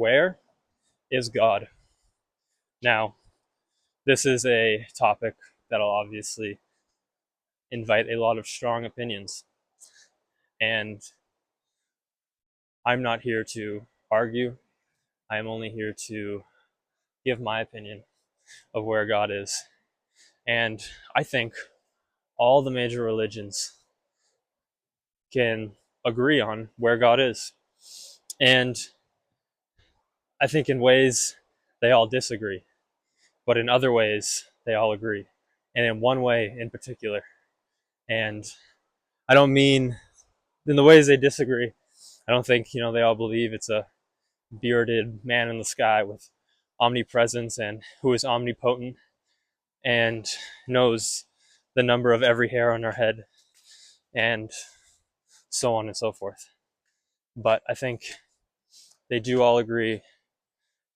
Where is God? Now, this is a topic that'll obviously invite a lot of strong opinions. And I'm not here to argue. I am only here to give my opinion of where God is. And I think all the major religions can agree on where God is. And I think in ways they all disagree, but in other ways they all agree. And in one way in particular. And I don't mean in the ways they disagree. I don't think, they all believe it's a bearded man in the sky with omnipresence and who is omnipotent and knows the number of every hair on our head and so on and so forth. But I think they do all agree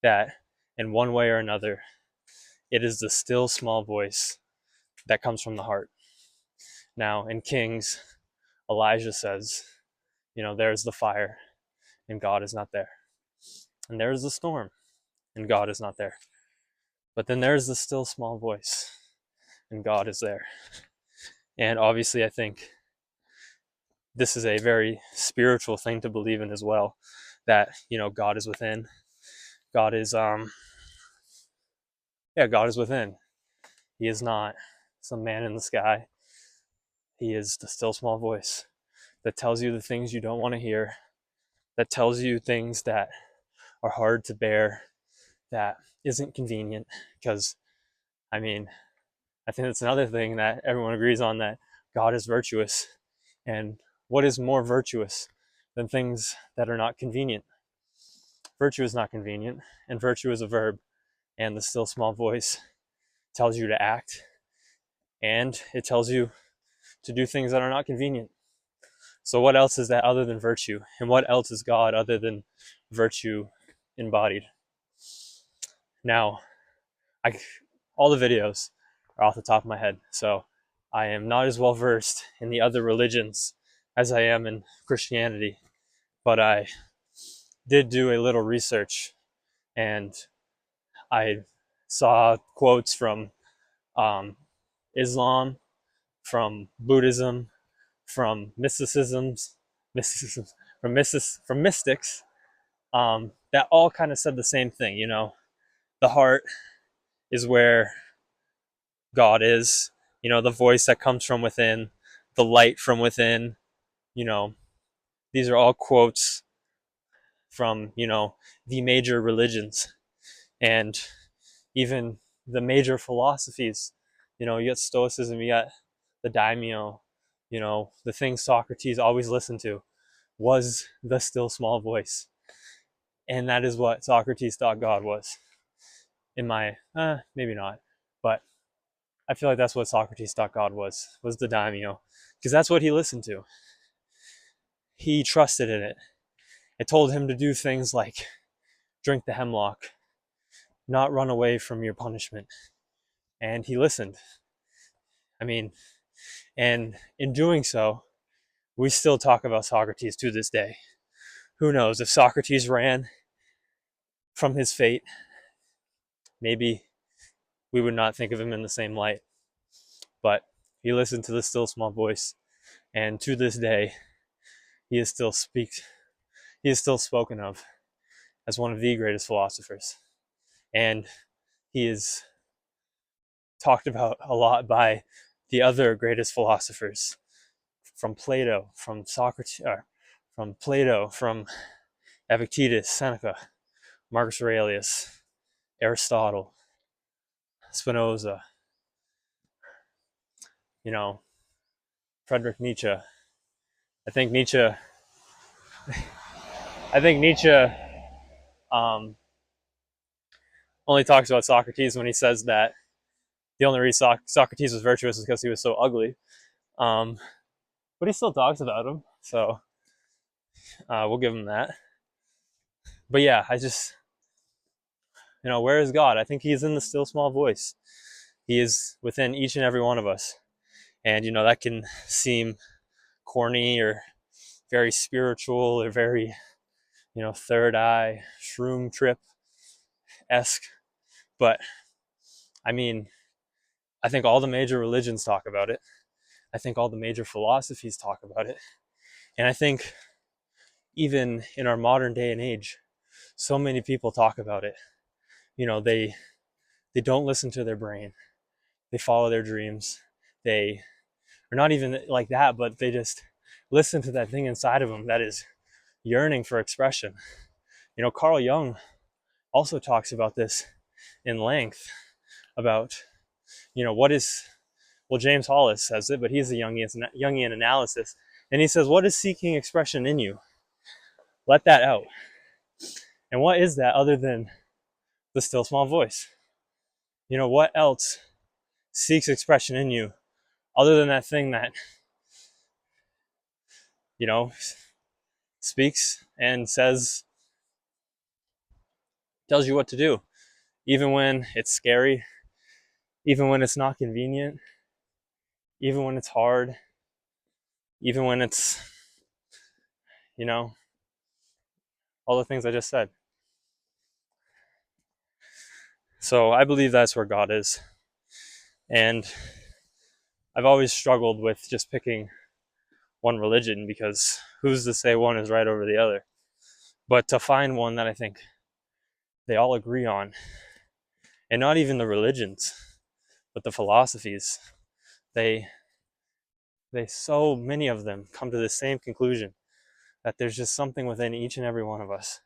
that in one way or another, it is the still small voice that comes from the heart. Now, in Kings, Elijah says, there's the fire and God is not there. And there's the storm and God is not there. But then there's the still small voice and God is there. And obviously, I think this is a very spiritual thing to believe in as well, that, God is within. God is, God is within. He is not some man in the sky. He is the still small voice that tells you the things you don't want to hear, that tells you things that are hard to bear, that isn't convenient. Because, I think that's another thing that everyone agrees on, that God is virtuous. And what is more virtuous than things that are not convenient? Virtue is not convenient, and virtue is a verb. And the still small voice tells you to act, and it tells you to do things that are not convenient. So what else is that other than virtue? And what else is God other than virtue embodied? Now, all the videos are off the top of my head, so I am not as well versed in the other religions as I am in Christianity, but I did do a little research, and I saw quotes from Islam, from Buddhism, from from mystics, that all kind of said the same thing. The heart is where God is. The voice that comes from within, the light from within. You know, these are all quotes from the major religions and even the major philosophies. You got Stoicism, you got the daimyo. The thing Socrates always listened to was the still small voice. And that is what Socrates thought God was. In my, maybe not, but I feel like that's what Socrates thought God was the daimyo. Because that's what he listened to. He trusted in it. It told him to do things like drink the hemlock, not run away from your punishment. And he listened. And in doing so, we still talk about Socrates to this day. Who knows, if Socrates ran from his fate, maybe we would not think of him in the same light. But he listened to the still small voice, and to this day, he is still spoken of as one of the greatest philosophers. And he is talked about a lot by the other greatest philosophers, from Plato, from Socrates, from Epictetus, Seneca, Marcus Aurelius, Aristotle, Spinoza, Friedrich Nietzsche. I think Nietzsche um, only talks about Socrates when he says that the only reason Socrates was virtuous is because he was so ugly. Um, but he still talks about him, so we'll give him that. But yeah, where is God? I think He is in the still small voice. He is within each and every one of us. And, that can seem corny or very spiritual or very third eye, shroom trip-esque. But I mean, I think all the major religions talk about it. I think all the major philosophies talk about it. And I think even in our modern day and age, so many people talk about it. They don't listen to their brain. They follow their dreams. They are not even like that, but they just listen to that thing inside of them that is yearning for expression. Carl Jung also talks about this in length about, what is, well, James Hollis says it, but he's a Jungian analysis. And he says, what is seeking expression in you? Let that out. And what is that other than the still small voice? What else seeks expression in you other than that thing that, speaks and tells you what to do, even when it's scary, even when it's not convenient, even when it's hard, even when it's, all the things I just said. So I believe that's where God is. And I've always struggled with just picking one religion, because who's to say one is right over the other? But to find one that I think they all agree on, and not even the religions, but the philosophies, they so many of them come to the same conclusion, that there's just something within each and every one of us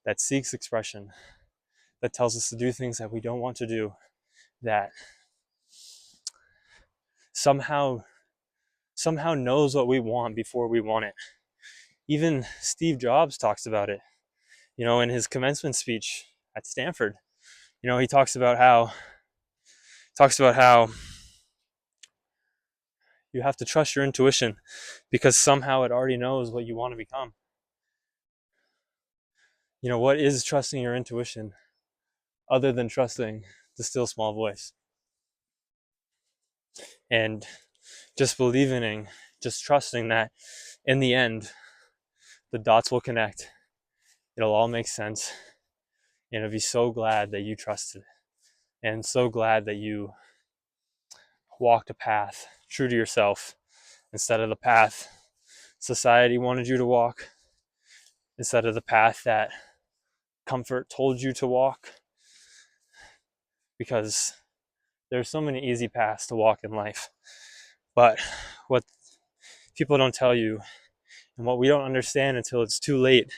that seeks expression, that tells us to do things that we don't want to do, that somehow knows what we want before we want it. Even Steve Jobs talks about it, in his commencement speech at Stanford. He talks about how you have to trust your intuition, because somehow it already knows what you want to become. What is trusting your intuition other than trusting the still small voice? And just trusting that in the end, the dots will connect. It'll all make sense. And I'll be so glad that you trusted, and so glad that you walked a path true to yourself instead of the path society wanted you to walk, instead of the path that comfort told you to walk. Because there's so many easy paths to walk in life. But what people don't tell you, and what we don't understand until it's too late,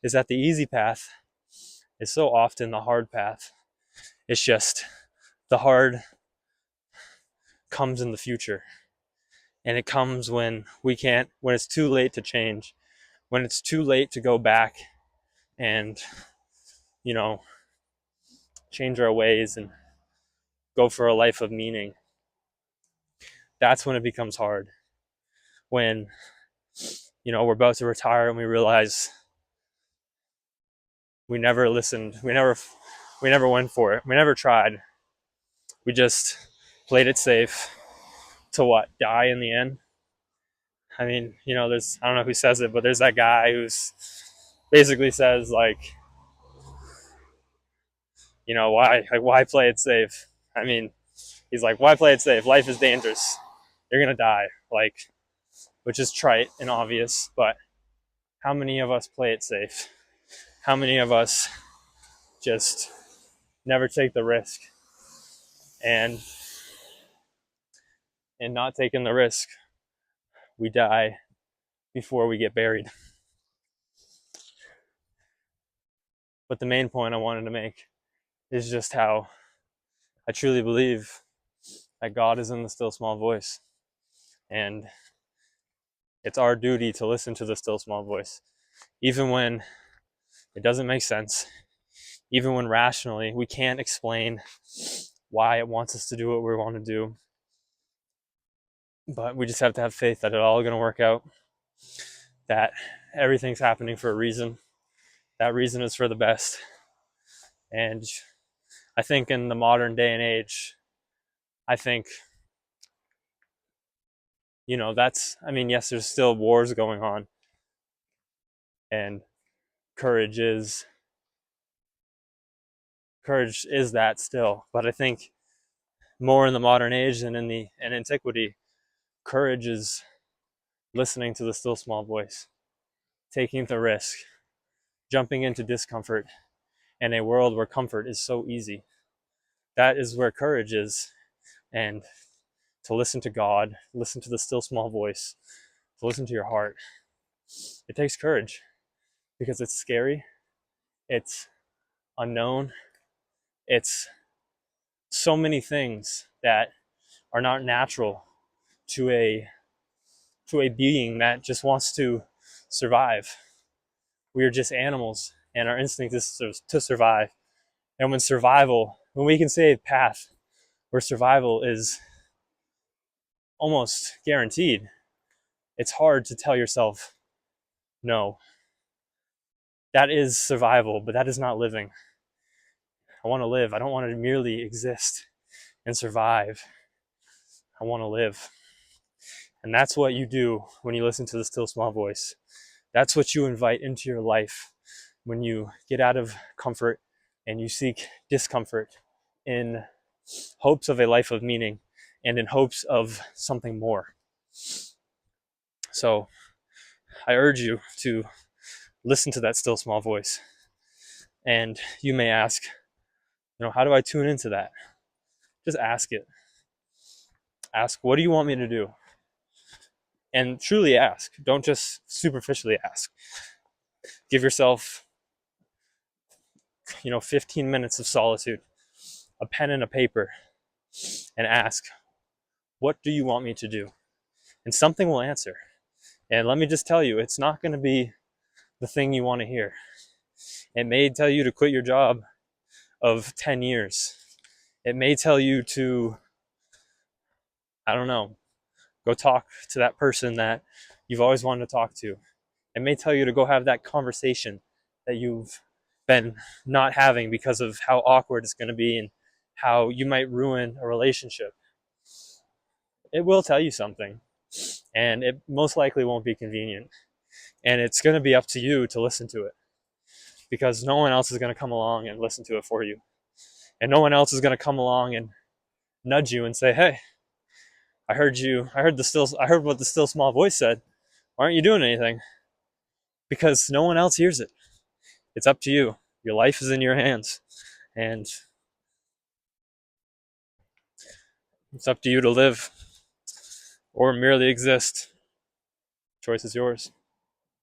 is that the easy path is so often the hard path. It's just the hard comes in the future. And it comes when it's too late to change, when it's too late to go back and, change our ways and go for a life of meaning. That's when it becomes hard. When, we're about to retire and we realize we never listened. We never went for it. We never tried. We just played it safe to what? Die in the end? I mean, I don't know who says it, but there's that guy who's basically says, like, why play it safe? I mean, he's like, why play it safe? Life is dangerous. You're going to die. Like, which is trite and obvious, but how many of us play it safe? How many of us just never take the risk? And not taking the risk, we die before we get buried. But the main point I wanted to make is just how I truly believe that God is in the still small voice. And it's our duty to listen to the still small voice, even when it doesn't make sense, even when rationally we can't explain why it wants us to do what we want to do. But we just have to have faith that it's all going to work out, that everything's happening for a reason. That reason is for the best. And I think in the modern day and age, I think, yes, there's still wars going on. And courage is that still. But I think more in the modern age than in antiquity, courage is listening to the still small voice, taking the risk, jumping into discomfort in a world where comfort is so easy. That is where courage is. And to listen to God, listen to the still small voice, to listen to your heart, it takes courage because it's scary, it's unknown, it's so many things that are not natural to a being that just wants to survive. We are just animals, and our instinct is to survive. And when we can say a path where survival is almost guaranteed, it's hard to tell yourself, no, that is survival, but that is not living. I want to live. I don't want to merely exist and survive. I want to live. And that's what you do when you listen to the still small voice. That's what you invite into your life when you get out of comfort and you seek discomfort in hopes of a life of meaning and in hopes of something more. So I urge you to listen to that still small voice. And you may ask, how do I tune into that? Just ask it. Ask, what do you want me to do? And truly ask. Don't just superficially ask. Give yourself, 15 minutes of solitude, a pen and a paper, and ask, what do you want me to do? And something will answer. And let me just tell you, it's not going to be the thing you want to hear. It may tell you to quit your job of 10 years. It may tell you to, I don't know, go talk to that person that you've always wanted to talk to. It may tell you to go have that conversation that you've been not having because of how awkward it's going to be and how you might ruin a relationship. It will tell you something, and it most likely won't be convenient. And it's going to be up to you to listen to it, because no one else is going to come along and listen to it for you. And no one else is going to come along and nudge you and say, hey, I heard what the still small voice said. Why aren't you doing anything? Because no one else hears it. It's up to you. Your life is in your hands. And it's up to you to live or merely exist. Choice is yours.